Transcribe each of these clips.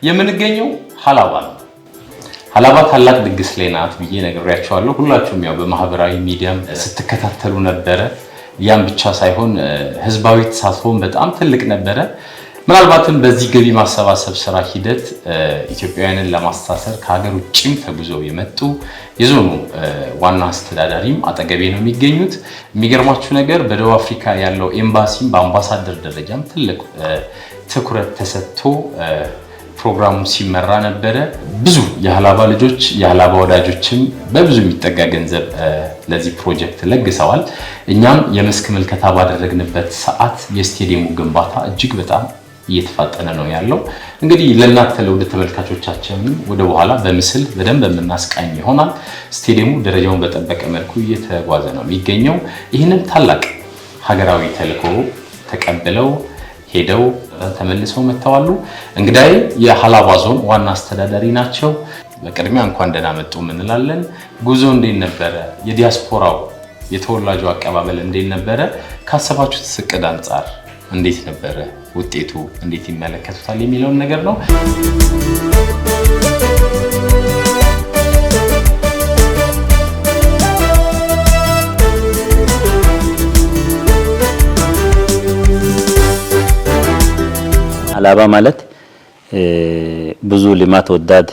የምንገኘው ሀላባ ነው። ሀላባ ታላቅ ድግስ ላይ ናት ብዬ ነግሬያቸዋለሁ። ሁላችሁም ያው በማህበራዊ ሚዲያም ስትከታተሉ ነበረ። ያም ብቻ ሳይሆን ህዝባዊ ተሳትፎም በጣም ትልቅ ነበረ። ምናልባትም በዚህ ገቢ ማሰባሰብ ስራ ሂደት ኢትዮጵያውያንን ለማስተሳሰር ከሀገር ውጭም ተጉዘው የመጡ የዞኑ ዋና አስተዳዳሪም አጠገቤ ነው የሚገኙት። የሚገርማችሁ ነገር በደቡብ አፍሪካ ያለው ኤምባሲም በአምባሳደር ደረጃም ትልቅ ትኩረት ተሰጥቶ ፕሮግራሙ ሲመራ ነበረ። ብዙ የሀላባ ልጆች የሀላባ ወዳጆችም በብዙ የሚጠጋ ገንዘብ ለዚህ ፕሮጀክት ለግሰዋል። እኛም የመስክ ምልከታ ባደረግንበት ሰዓት የስቴዲየሙ ግንባታ እጅግ በጣም እየተፋጠነ ነው ያለው። እንግዲህ ለእናንተ ለውድ ተመልካቾቻችን ወደ በኋላ በምስል በደንብ የምናስቃኝ ይሆናል። ስቴዲየሙ ደረጃውን በጠበቀ መልኩ እየተጓዘ ነው የሚገኘው። ይህንን ታላቅ ሀገራዊ ተልዕኮ ተቀብለው ሄደው ተመልሰው መጥተዋል። እንግዳይ የሀላባ ዞን ዋና አስተዳዳሪ ናቸው። በቅድሚያ እንኳን ደህና መጡ እንላለን። ጉዞ እንዴት ነበረ? የዲያስፖራው የተወላጁ አቀባበል እንዴት ነበረ? ካሰባችሁት እቅድ አንጻር እንዴት ነበረ? ውጤቱ እንዴት ይመለከቱታል የሚለውን ነገር ነው። ሀላባ ማለት ብዙ ልማት ወዳድ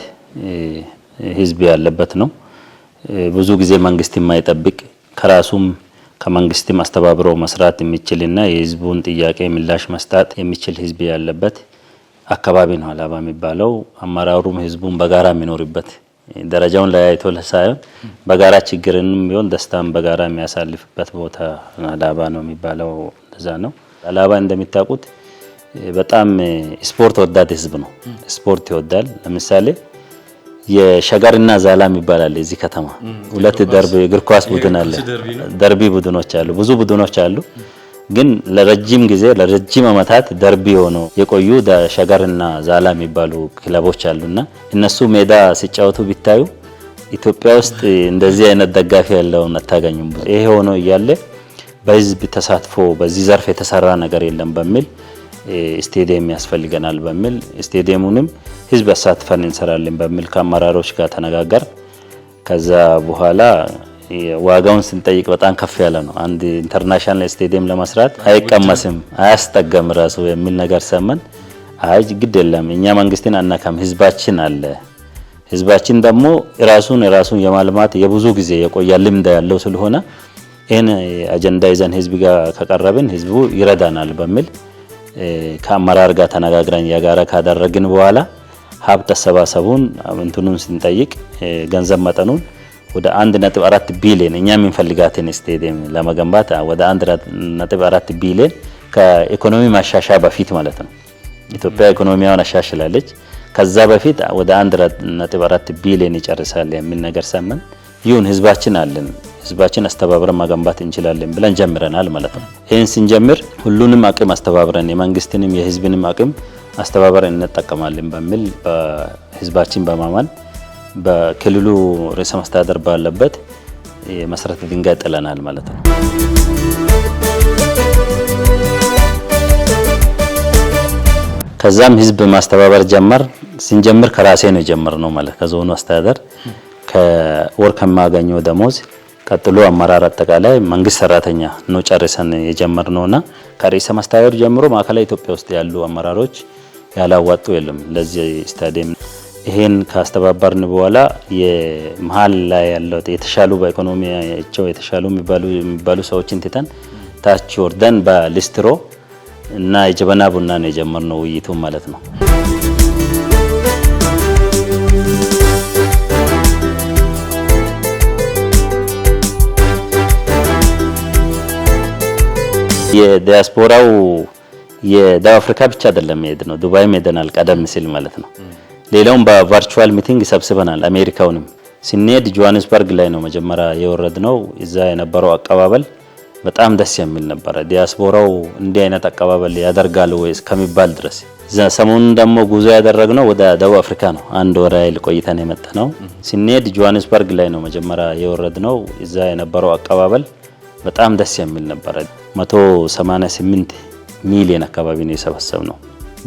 ህዝብ ያለበት ነው። ብዙ ጊዜ መንግስት የማይጠብቅ ከራሱም ከመንግስትም አስተባብሮ መስራት የሚችልና የህዝቡን ጥያቄ ምላሽ መስጠት የሚችል ህዝብ ያለበት አካባቢ ነው ሀላባ የሚባለው። አመራሩም ህዝቡን በጋራ የሚኖርበት ደረጃውን ለያይቶ ሳይሆን በጋራ ችግርንም ቢሆን ደስታም በጋራ የሚያሳልፍበት ቦታ ሀላባ ነው የሚባለው። እንደዛ ነው። ሀላባ እንደሚታውቁት በጣም ስፖርት ወዳድ ህዝብ ነው። ስፖርት ይወዳል። ለምሳሌ የሸገርና ዛላም ይባላል እዚህ ከተማ ሁለት ደርቢ እግር ኳስ ቡድን አለ። ደርቢ ቡድኖች አሉ፣ ብዙ ቡድኖች አሉ። ግን ለረጅም ጊዜ ለረጅም አመታት ደርቢ ሆነው የቆዩ ሸገርና ዛላ የሚባሉ ክለቦች አሉና እነሱ ሜዳ ሲጫወቱ ቢታዩ ኢትዮጵያ ውስጥ እንደዚህ አይነት ደጋፊ ያለውን አታገኙም። ይሄ ሆኖ እያለ በህዝብ ተሳትፎ በዚህ ዘርፍ የተሰራ ነገር የለም በሚል ስቴዲየም ያስፈልገናል በሚል ስቴዲየሙንም ህዝብ አሳትፈን እንሰራለን በሚል ከአመራሮች ጋር ተነጋገር። ከዛ በኋላ ዋጋውን ስንጠይቅ በጣም ከፍ ያለ ነው። አንድ ኢንተርናሽናል ስቴዲየም ለመስራት አይቀመስም አያስጠጋም ራሱ የሚል ነገር ሰማን። አይ ግድ የለም እኛ መንግስትን አናካም፣ ህዝባችን አለ። ህዝባችን ደግሞ ራሱን የማልማት የብዙ ጊዜ የቆየ ልምድ ያለው ስለሆነ ይሄን አጀንዳ ይዘን ህዝብ ጋር ከቀረብን ህዝቡ ይረዳናል በሚል ከአመራር ጋር ተነጋግረን የጋራ ካደረግን በኋላ ሀብት አሰባሰቡን እንትኑን ስንጠይቅ ገንዘብ መጠኑን ወደ 1.4 ቢሊዮን እኛ የምንፈልጋትን ስቴዲየም ለመገንባት ወደ 1.4 ቢሊዮን ከኢኮኖሚ ማሻሻያ በፊት ማለት ነው። ኢትዮጵያ ኢኮኖሚያውን አሻሽላለች። ከዛ በፊት ወደ 1.4 ቢሊዮን ይጨርሳል የሚል ነገር ሰማን። ይሁን ህዝባችን አለን፣ ህዝባችን አስተባብረን መገንባት እንችላለን ብለን ጀምረናል ማለት ነው። ይሄን ስንጀምር ሁሉንም አቅም አስተባብረን የመንግስትንም የህዝብንም አቅም አስተባብረን እንጠቀማለን በሚል በህዝባችን በማማን በክልሉ ርዕሰ መስተዳድር ባለበት የመሰረተ ድንጋይ ጥለናል ማለት ነው። ከዛም ህዝብ ማስተባበር ስንጀምር ከራሴ ነው የጀመርነው ማለት ከዞኑ አስተዳደር ከወር ከማገኘው ደሞዝ ቀጥሎ አመራር አጠቃላይ መንግስት ሰራተኛ ነው ጨርሰን የጀመርነውና ከርዕሰ መስተዳድር ጀምሮ ማዕከላዊ ኢትዮጵያ ውስጥ ያሉ አመራሮች ያላዋጡ የለም ለዚህ ስታዲየም። ይሄን ካስተባበርን በኋላ የመሃል ላይ ያለው የተሻሉ በኢኮኖሚያቸው የተሻሉ የሚባሉ ሰዎችን ትተን ታች ወርደን በሊስትሮ እና የጀበና ቡና ነው የጀመርነው ውይይቱ ማለት ነው። የዲያስፖራው የደቡብ አፍሪካ ብቻ አይደለም ነው ዱባይ ሄደናል ቀደም ሲል ማለት ነው። ሌላውም በቨርቹዋል ሚቲንግ ሰብስበናል። አሜሪካውንም ስንሄድ ጆሃንስበርግ ላይ ነው መጀመሪያ የወረድነው። እዛ የነበረው አቀባበል በጣም ደስ የሚል ነበር። ዲያስፖራው እንዲህ አይነት አቀባበል ያደርጋል ወይስ ከሚባል ድረስ። ሰሞኑን ደግሞ ጉዞ ያደረግነው ወደ ደቡብ አፍሪካ ነው። አንድ ወር ያህል ቆይተን የመጣነው። ስንሄድ ጆሃንስበርግ ላይ ነው መጀመሪያ የወረድነው። እዛ የነበረው አቀባበል በጣም ደስ የሚል ነበር። 188 ሚሊዮን አካባቢ ነው የሰበሰብነው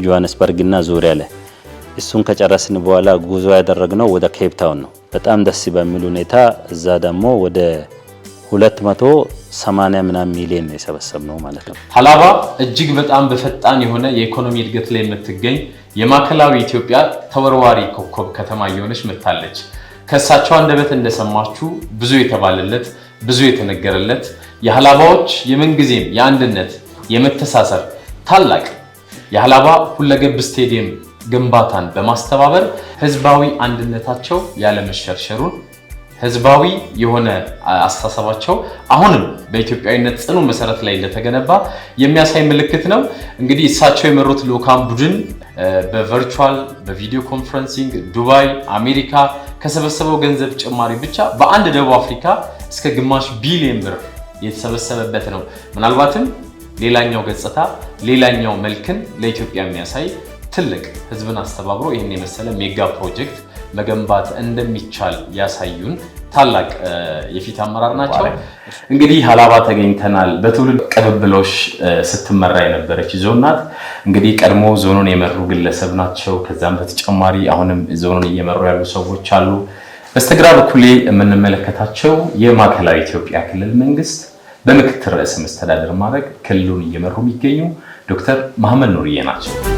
ጆሃንስበርግ እና ዙሪያ ላይ እሱን ከጨረስን በኋላ ጉዞ ያደረግነው ወደ ኬፕ ታውን ነው። በጣም ደስ በሚል ሁኔታ እዛ ደግሞ ወደ 280 ምናምን ሚሊዮን የሰበሰብነው ማለት ነው። ሀላባ እጅግ በጣም በፈጣን የሆነ የኢኮኖሚ እድገት ላይ የምትገኝ የማዕከላዊ ኢትዮጵያ ተወርዋሪ ኮከብ ከተማ እየሆነች መጥታለች። ከእሳቸው አንደበት እንደሰማችሁ ብዙ የተባለለት ብዙ የተነገረለት የሀላባዎች የምንጊዜም የአንድነት የመተሳሰር ታላቅ የሀላባ ሁለገብ ስቴዲየም ግንባታን በማስተባበር ህዝባዊ አንድነታቸው ያለመሸርሸሩን ህዝባዊ የሆነ አስተሳሰባቸው አሁንም በኢትዮጵያዊነት ጽኑ መሰረት ላይ እንደተገነባ የሚያሳይ ምልክት ነው። እንግዲህ እሳቸው የመሩት ልኡካን ቡድን በቨርቹዋል በቪዲዮ ኮንፈረንሲንግ ዱባይ፣ አሜሪካ ከሰበሰበው ገንዘብ ጭማሪ ብቻ በአንድ ደቡብ አፍሪካ እስከ ግማሽ ቢሊዮን ብር የተሰበሰበበት ነው። ምናልባትም ሌላኛው ገጽታ ሌላኛው መልክን ለኢትዮጵያ የሚያሳይ ትልቅ ህዝብን አስተባብሮ ይህን የመሰለ ሜጋ ፕሮጀክት መገንባት እንደሚቻል ያሳዩን ታላቅ የፊት አመራር ናቸው። እንግዲህ ሀላባ ተገኝተናል። በትውልድ ቅብብሎሽ ስትመራ የነበረች ዞን ናት። እንግዲህ ቀድሞ ዞኑን የመሩ ግለሰብ ናቸው። ከዛም በተጨማሪ አሁንም ዞኑን እየመሩ ያሉ ሰዎች አሉ። በስተግራ በኩል የምንመለከታቸው የማዕከላዊ ኢትዮጵያ ክልል መንግስት በምክትል ርዕሰ መስተዳድር ማዕረግ ክልሉን እየመሩ የሚገኙ ዶክተር መሐመድ ኑርዬ ናቸው።